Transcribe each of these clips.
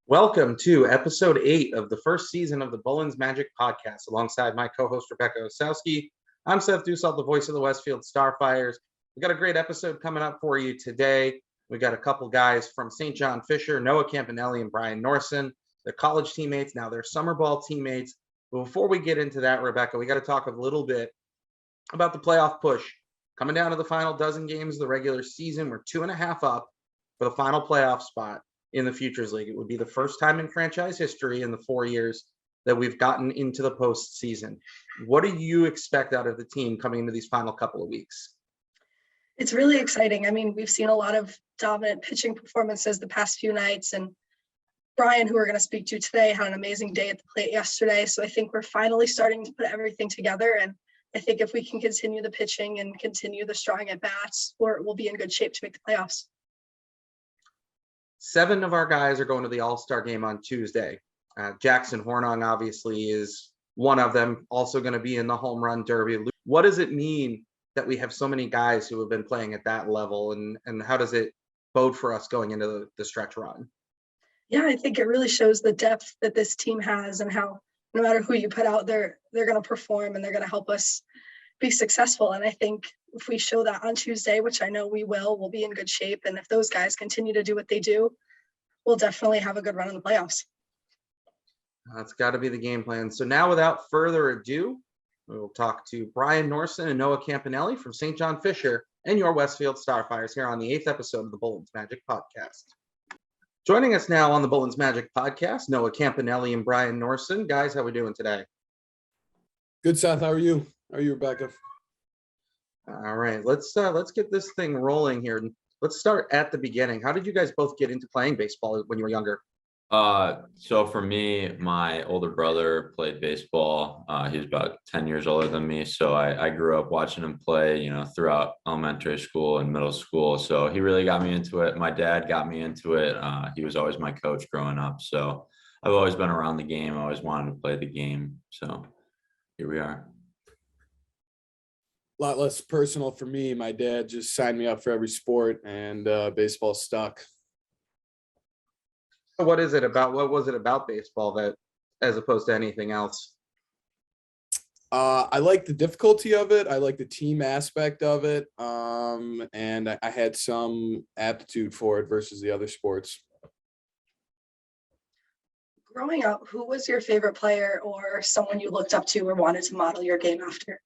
Welcome to episode 8 of the first season of the BullensMagic Podcast, alongside my co-host Rebecca Osowski. I'm Seth Dussault, the voice of the Westfield Starfires. We got a great episode coming up for you today. We got a couple guys from St. John Fisher, Noah Campanelli and Brian Norsen. They're college teammates, now they're summer ball teammates. But before we get into that, Rebecca, we got to talk a little bit about the playoff push. Coming down to the final dozen games of the regular season, we're 2.5 up for the final playoff spot in the Futures League. It would be the first time in franchise history in the 4 years that we've gotten into the postseason. What do you expect out of the team coming into these final couple of weeks? It's really exciting. I mean, we've seen a lot of dominant pitching performances the past few nights, and Brian, who we're going to speak to today, had an amazing day at the plate yesterday. So I think we're finally starting to put everything together. And I think if we can continue the pitching and continue the strong at bats, we'll be in good shape to make the playoffs. 7 of our guys are going to the All-Star game on Tuesday. Jackson Hornung obviously is one of them, also going to be in the home run derby. What does it mean that we have so many guys who have been playing at that level, and how does it bode for us going into the stretch run? Yeah, I think it really shows the depth that this team has and how no matter who you put out there, they're going to perform and they're going to help us be successful. And I think if we show that on Tuesday, which I know we will, we'll be in good shape. And if those guys continue to do what they do, we'll definitely have a good run in the playoffs. That's got to be the game plan. So now, without further ado, we will talk to Brian Norsen and Noah Campanelli from St. John Fisher and your Westfield Starfires here on the 8th episode of the BullensMagic Podcast. Joining us now on the BullensMagic Podcast, Noah Campanelli and Brian Norsen. Guys, how are we doing today? Good, Seth. How are you? How are you, Rebecca? All right, let's get this thing rolling here. Let's start at the beginning. How did you guys both get into playing baseball when you were younger? So for me, my older brother played baseball. He was about 10 years older than me. So I grew up watching him play, throughout elementary school and middle school. So he really got me into it. My dad got me into it. He was always my coach growing up. So I've always been around the game. I always wanted to play the game. So here we are. A lot less personal for me. My dad just signed me up for every sport, and baseball stuck. So what was it about baseball that, as opposed to anything else? I like the difficulty of it. I like the team aspect of it. And I had some aptitude for it versus the other sports. Growing up, who was your favorite player or someone you looked up to or wanted to model your game after?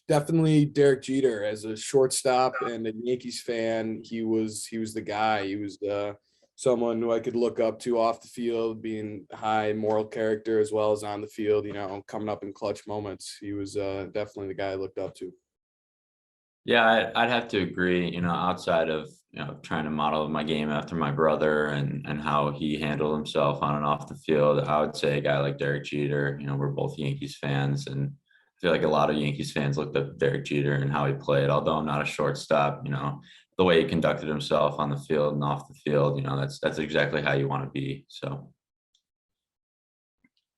Definitely Derek Jeter. As a shortstop and a Yankees fan, he was the guy. He was someone who I could look up to off the field, being high moral character as well as on the field, coming up in clutch moments. He was definitely the guy I looked up to. Yeah, I'd have to agree, outside of, trying to model my game after my brother and how he handled himself on and off the field, I would say a guy like Derek Jeter. We're both Yankees fans, and I feel like a lot of Yankees fans looked up Derek Jeter and how he played. Although I'm not a shortstop, the way he conducted himself on the field and off the field, that's exactly how you want to be. So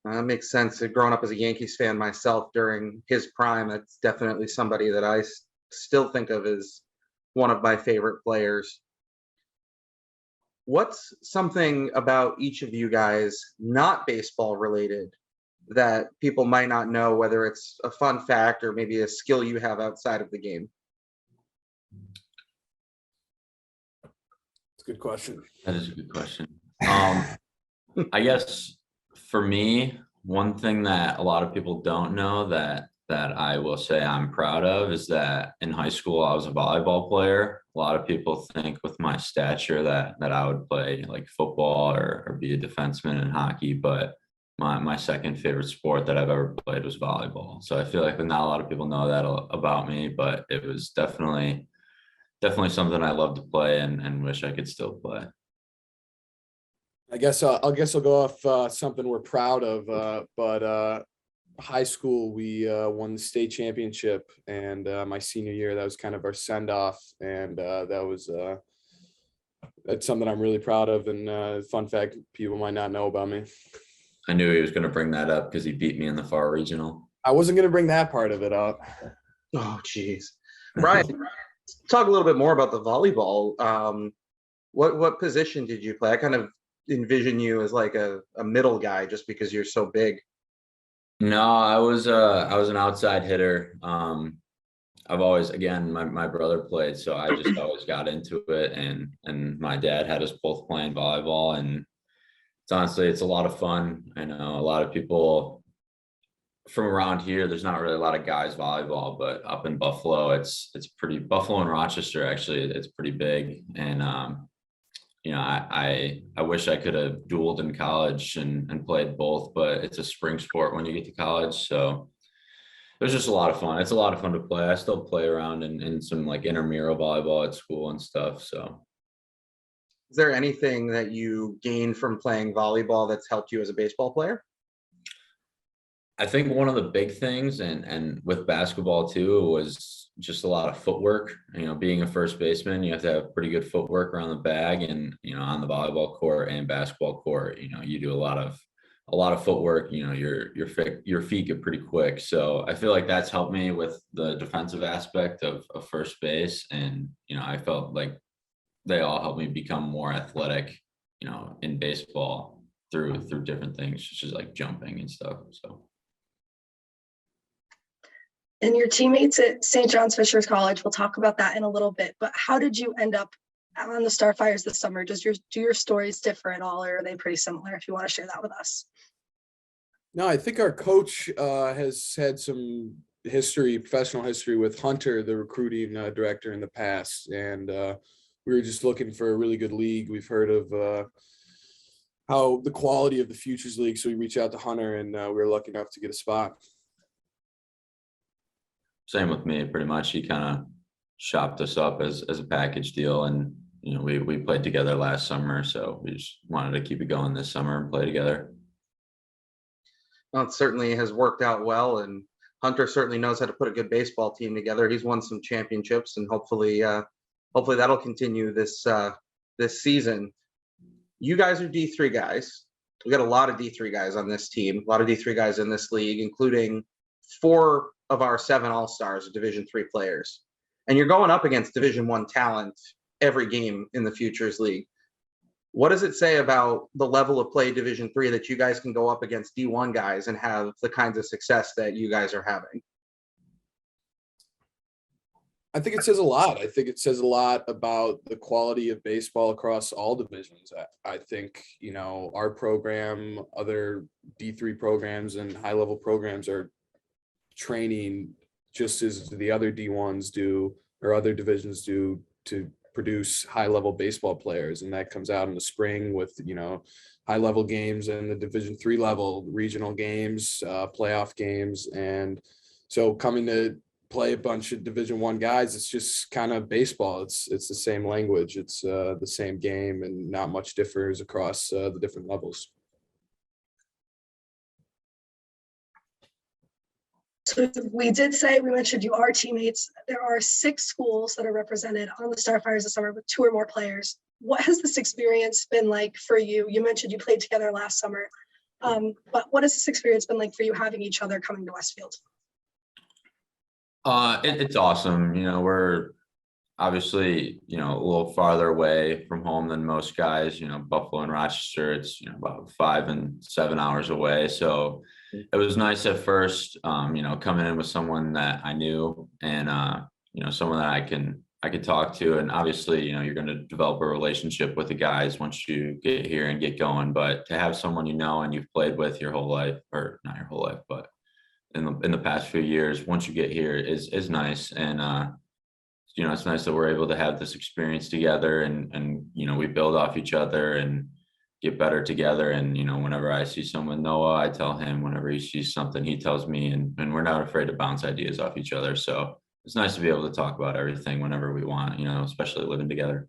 that makes sense. Growing up as a Yankees fan myself during his prime, that's definitely somebody that I still think of as one of my favorite players. What's something about each of you guys, not baseball related, that people might not know, whether it's a fun fact or maybe a skill you have outside of the game? That's a good question. that is a good question. I guess for me, one thing that a lot of people don't know that I will say I'm proud of is that in high school, I was a volleyball player. A lot of people think with my stature that I would play like football or be a defenseman in hockey, but my second favorite sport that I've ever played was volleyball. So I feel like not a lot of people know that about me, but it was definitely something I love to play and wish I could still play. I guess I'll go off something we're proud of, but high school, we won the state championship, and my senior year, that was kind of our send-off, and that's something I'm really proud of, and fun fact people might not know about me. I knew he was going to bring that up because he beat me in the far regional. I wasn't going to bring that part of it up. Oh, geez. Brian, talk a little bit more about the volleyball. What position did you play? I kind of envision you as like a middle guy just because you're so big. No, I was an outside hitter. I've always, again, my brother played, so I just always got into it, and my dad had us both playing volleyball, and it's a lot of fun. I know a lot of people from around here, there's not really a lot of guys volleyball, but up in Buffalo, it's pretty, Buffalo and Rochester, actually, it's pretty big. And I wish I could have dueled in college and played both, but it's a spring sport when you get to college. So it was just a lot of fun. It's a lot of fun to play. I still play around in some like intramural volleyball at school and stuff. So Is there anything that you gained from playing volleyball that's helped you as a baseball player? I think one of the big things, and with basketball too, was just a lot of footwork. Being a first baseman, you have to have pretty good footwork around the bag, and on the volleyball court and basketball court, you do a lot of footwork. Your feet get pretty quick, so I feel like that's helped me with the defensive aspect of first base, and I felt like they all helped me become more athletic, in baseball through different things, such as like jumping and stuff. So. And your teammates at St. John's Fisher College, we'll talk about that in a little bit, but how did you end up on the Starfires this summer? Do your stories differ at all, or are they pretty similar, if you want to share that with us? No, I think our coach has had some professional history with Hunter, the recruiting director in the past. And we were just looking for a really good league. We've heard of how the quality of the Futures League. So we reached out to Hunter, and we were lucky enough to get a spot. Same with me, pretty much. He kind of shopped us up as a package deal, and we played together last summer, so we just wanted to keep it going this summer and play together. Well, it certainly has worked out well, and Hunter certainly knows how to put a good baseball team together. He's won some championships, and hopefully that'll continue this season. You guys are D3 guys. We got a lot of D3 guys on this team, a lot of D3 guys in this league, including 4 of our 7 All-Stars are Division III players. And you're going up against Division I talent every game in the Futures League. What does it say about the level of play Division III that you guys can go up against D1 guys and have the kinds of success that you guys are having? I think it says a lot. I think it says a lot about the quality of baseball across all divisions. I think, our program, other D3 programs and high-level programs are training just as the other D1s do or other divisions do to produce high-level baseball players, and that comes out in the spring with high-level games and the Division III level, regional games, playoff games. And so coming to play a bunch of Division I guys, it's just kind of baseball. It's the same language, it's the same game, and not much differs across the different levels. So we mentioned you are teammates. There are 6 schools that are represented on the Starfires this summer with 2 or more players. What has this experience been like for you? You mentioned you played together last summer, but what has this experience been like for you, having each other coming to Westfield? It's awesome. We're obviously, a little farther away from home than most guys. Buffalo and Rochester, it's, about 5 and 7 hours away. So it was nice at first, coming in with someone that I knew, and, someone that I could talk to. And obviously, you're going to develop a relationship with the guys once you get here and get going. But to have someone and you've played with your whole life, or not your whole life, but in the past few years, once you get here, is nice. And it's nice that we're able to have this experience together, and we build off each other and get better together. And whenever I see someone, Noah, I tell him. Whenever he sees something, he tells me, and we're not afraid to bounce ideas off each other. So it's nice to be able to talk about everything whenever we want, especially living together.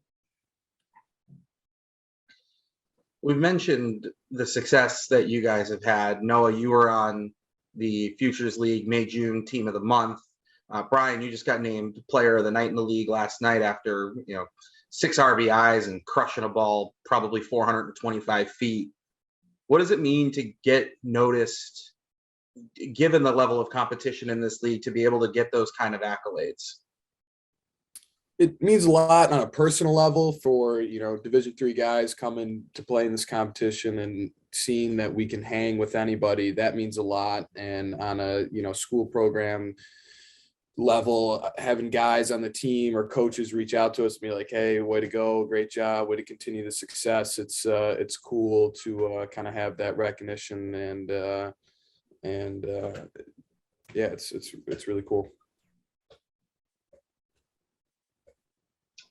We've mentioned the success that you guys have had. Noah, you were on the Futures League May-June Team of the Month. Brian, you just got named Player of the Night in the league last night after 6 RBIs and crushing a ball probably 425 feet. What does it mean to get noticed, given the level of competition in this league, to be able to get those kind of accolades? it means a lot on a personal level for, Division III guys coming to play in this competition and seeing that we can hang with anybody. That means a lot. And on a, school program level, having guys on the team or coaches reach out to us and be like, hey, way to go, great job, way to continue the success. It's cool to kind of have that recognition and yeah, it's really cool.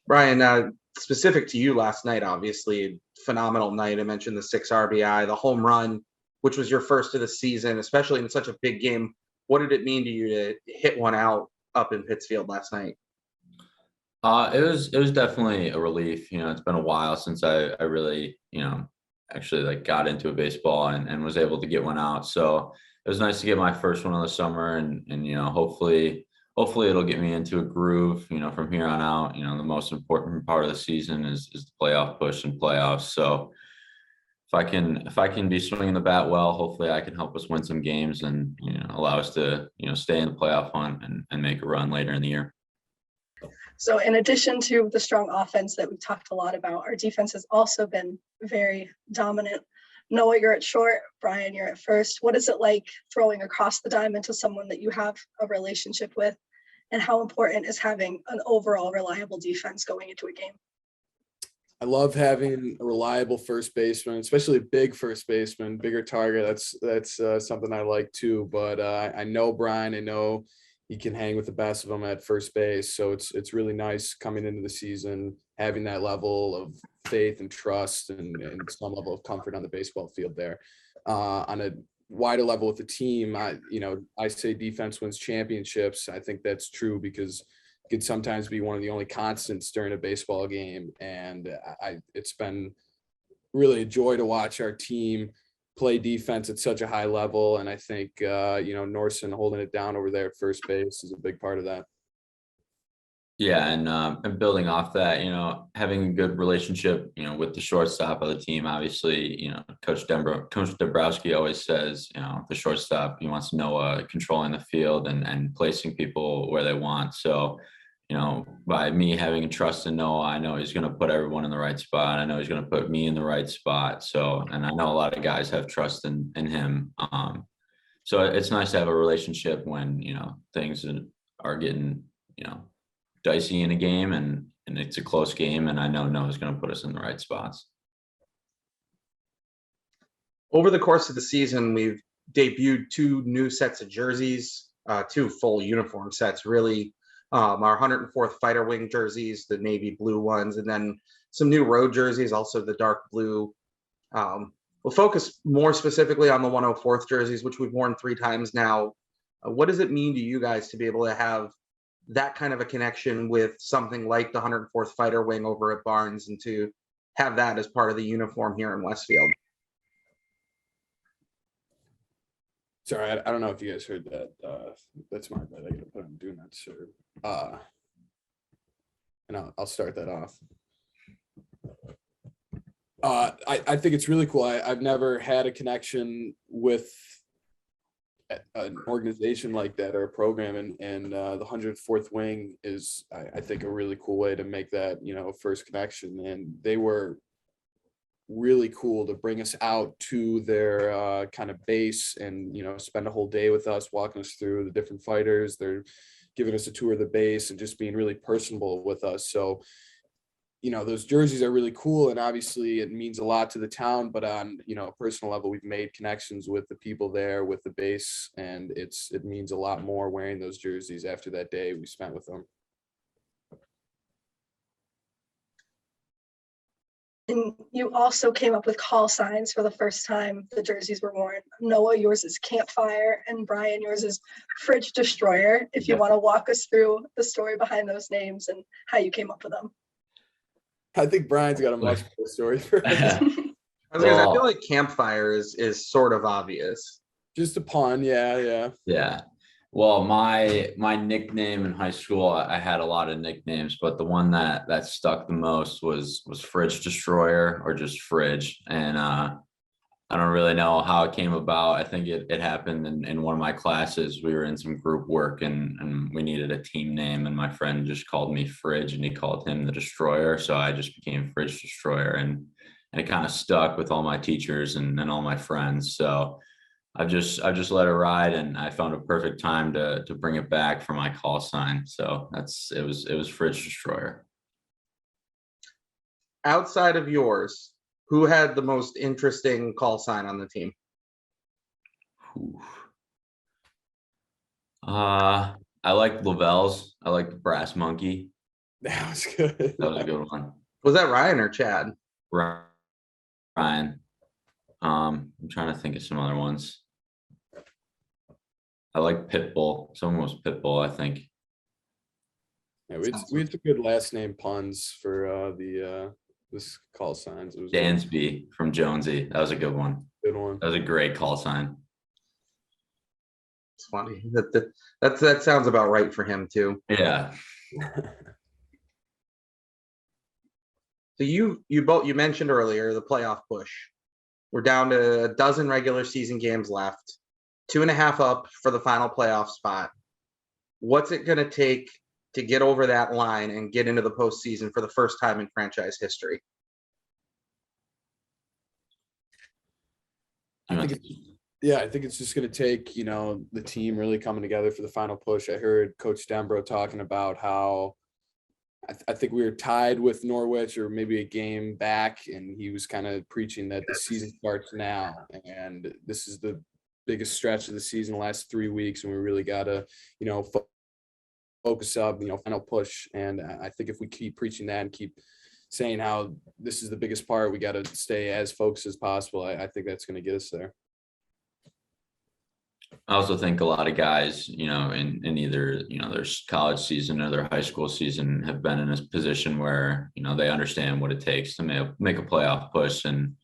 Brian, specific to you last night, obviously phenomenal night. I mentioned the 6 RBI, the home run, which was your first of the season, especially in such a big game. What did it mean to you to hit one out up in Pittsfield last night? It was definitely a relief. It's been a while since I really, actually like got into a baseball and was able to get one out. So it was nice to get my first one of the summer and hopefully it'll get me into a groove, from here on out. The most important part of the season is the playoff push and playoffs. So if I can be swinging the bat well, hopefully I can help us win some games and, allow us to, stay in the playoff hunt and make a run later in the year. So in addition to the strong offense that we've talked a lot about, our defense has also been very dominant. Noah, you're at short. Brian, you're at first. What is it like throwing across the diamond to someone that you have a relationship with? And how important is having an overall reliable defense going into a game? I love having a reliable first baseman, especially a big first baseman, bigger target. That's something I like too. But I know Brian. I know he can hang with the best of them at first base. So it's really nice coming into the season, having that level of faith and trust and some level of comfort on the baseball field there. On a wider level with the team, I say defense wins championships. I think that's true because it could sometimes be one of the only constants during a baseball game. And it's been really a joy to watch our team play defense at such a high level. And I think, Norsen holding it down over there at first base is a big part of that. Yeah. And building off that, having a good relationship, with the shortstop of the team, obviously, Coach Dombrowski always says, the shortstop, he wants Noah controlling the field and placing people where they want. So, by me having trust in Noah, I know he's going to put everyone in the right spot. I know he's going to put me in the right spot. So, and I know a lot of guys have trust in him. So it's nice to have a relationship when, things are getting, dicey in a game and it's a close game. And I know Noah's going to put us in the right spots. Over the course of the season, we've debuted 2 new sets of jerseys, 2 full uniform sets, really. Our 104th Fighter Wing jerseys, the navy blue ones, and then some new road jerseys, also the dark blue. We'll focus more specifically on the 104th jerseys, which we've worn 3 times now. What does it mean to you guys to be able to have that kind of a connection with something like the 104th Fighter Wing over at Barnes and to have that as part of the uniform here in Westfield? Sorry, I don't know if you guys heard that. That's my bad. I gotta put on do not disturb. And I'll start that off. I think it's really cool. I've never had a connection with an organization like that or a program, and the 104th Wing is, I think, a really cool way to make that, first connection. And they were really cool to bring us out to their kind of base and, spend a whole day with us, walking us through the different fighters. They're giving us a tour of the base and just being really personable with us. So, those jerseys are really cool, and obviously it means a lot to the town, but on, a personal level, we've made connections with the people there, with the base, and it means a lot more wearing those jerseys after that day we spent with them. And you also came up with call signs for the first time the jerseys were worn. Noah, yours is Campfire, and Brian, yours is Fridge Destroyer. If you want to walk us through the story behind those names and how you came up with them. I think Brian's got a much better story for us. I feel like Campfire is sort of obvious. Just a pun, yeah. Yeah. Well, my nickname in high school, I had a lot of nicknames, but the one that stuck the most was Fridge Destroyer, or just Fridge. And I don't really know how it came about. I think it happened in one of my classes. We were in some group work and we needed a team name, and my friend just called me Fridge and he called him the Destroyer. So I just became Fridge Destroyer, and it kind of stuck with all my teachers and all my friends. So I've just let it ride, and I found a perfect time to bring it back for my call sign. So it was Fridge Destroyer. Outside of yours, who had the most interesting call sign on the team? Ooh. I like Lavelle's. I like the Brass Monkey. That was good. That was a good one. Was that Ryan or Chad? Ryan. I'm trying to think of some other ones. I like Pitbull. Someone was Pitbull, I think. Yeah, we had some good last name puns for this call signs. It was Dansby from Jonesy. That was a good one. good one. That was a great call sign. It's funny. That sounds about right for him too. Yeah. So you mentioned earlier the playoff push. We're down to a dozen regular season games left, 2.5 up for the final playoff spot. What's it going to take to get over that line and get into the postseason for the first time in franchise history? I think it's just going to take, the team really coming together for the final push. I heard Coach Dembro talking about how I think we were tied with Norwich or maybe a game back, and he was kind of preaching that the season starts now, and this is the biggest stretch of the season, the last 3 weeks, and we really got to, focus up, final push. And I think if we keep preaching that and keep saying how this is the biggest part, we got to stay as focused as possible. I think that's going to get us there. I also think a lot of guys, in either, their college season or their high school season have been in a position where, they understand what it takes to make a playoff push, and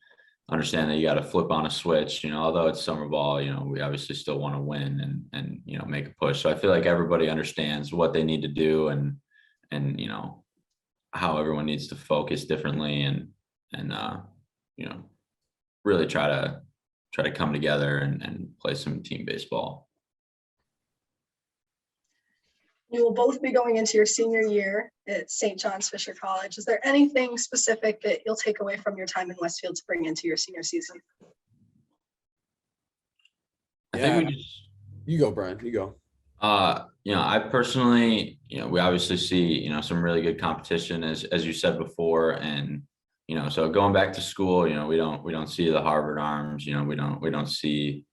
understand that you got to flip on a switch, although it's summer ball, we obviously still want to win and make a push. So I feel like everybody understands what they need to do and how everyone needs to focus differently and really try to come together and play some team baseball. You will both be going into your senior year at St. John's Fisher College. Is there anything specific that you'll take away from your time in Westfield to bring into your senior season? I think you go, Brian. You go. I personally, we obviously see, some really good competition as you said before, and so going back to school, we don't see the Harvard arms, we don't see,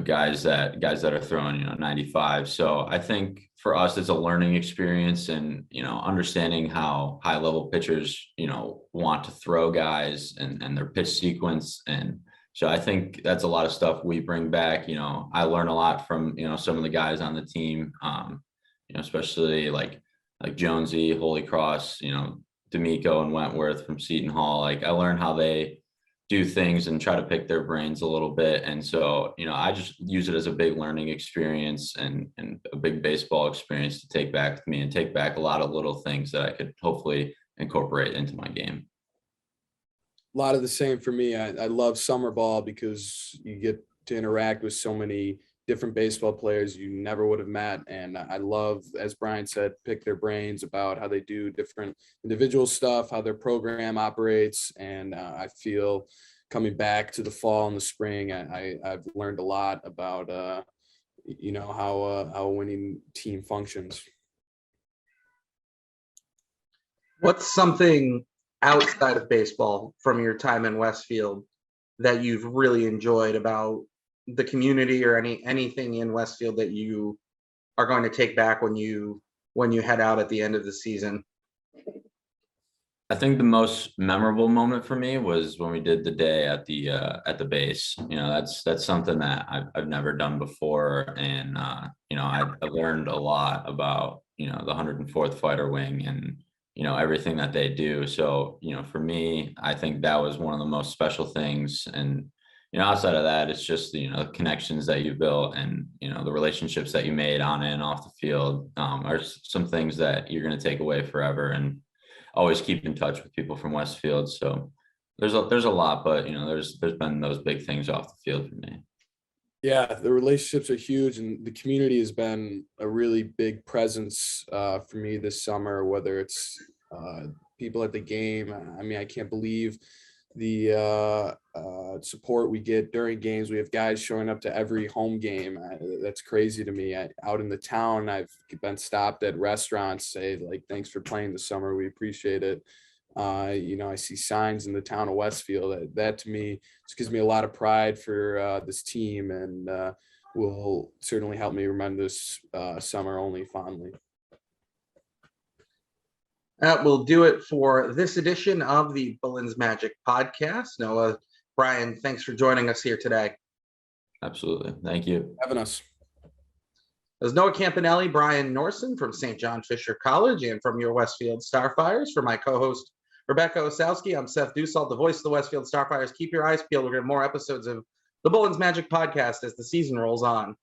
guys that are throwing, 95. So I think for us, it's a learning experience, and, understanding how high level pitchers, want to throw guys and their pitch sequence. And so I think that's a lot of stuff we bring back. I learn a lot from, some of the guys on the team, especially like Jonesy, Holy Cross, D'Amico and Wentworth from Seton Hall. Like, I learned how they do things and try to pick their brains a little bit. And so, I just use it as a big learning experience and a big baseball experience to take back with me and take back a lot of little things that I could hopefully incorporate into my game. A lot of the same for me. I love summer ball because you get to interact with so many different baseball players you never would have met. And I love, as Brian said, pick their brains about how they do different individual stuff, how their program operates. And I feel coming back to the fall and the spring, I've learned a lot about, how a winning team functions. What's something outside of baseball from your time in Westfield that you've really enjoyed about the community, or anything in Westfield that you are going to take back when you head out at the end of the season? I think the most memorable moment for me was when we did the day at the base. That's something that I've never done before, and I learned a lot about the 104th Fighter Wing and everything that they do. So for me, I think that was one of the most special things. And outside of that, it's just the connections that you built and the relationships that you made on and off the field are some things that you're going to take away forever and always keep in touch with people from Westfield. So there's a lot, but there's been those big things off the field for me. Yeah, the relationships are huge, and the community has been a really big presence for me this summer, whether it's people at the game. I mean, I can't believe the support we get during games. We have guys showing up to every home game. That's crazy to me. Out in the town, I've been stopped at restaurants, say like, thanks for playing this summer. We appreciate it. I see signs in the town of Westfield. That to me just gives me a lot of pride for this team, and will certainly help me remember this summer only fondly. That will do it for this edition of the BullensMagic Podcast. Noah, Brian, thanks for joining us here today. Absolutely. Thank you. Having us. As Noah Campanelli, Brian Norsen from St. John Fisher College, and from your Westfield Starfires. For my co-host, Rebecca Osowski, I'm Seth Dussault, the voice of the Westfield Starfires. Keep your eyes peeled. We're going to have more episodes of the BullensMagic Podcast as the season rolls on.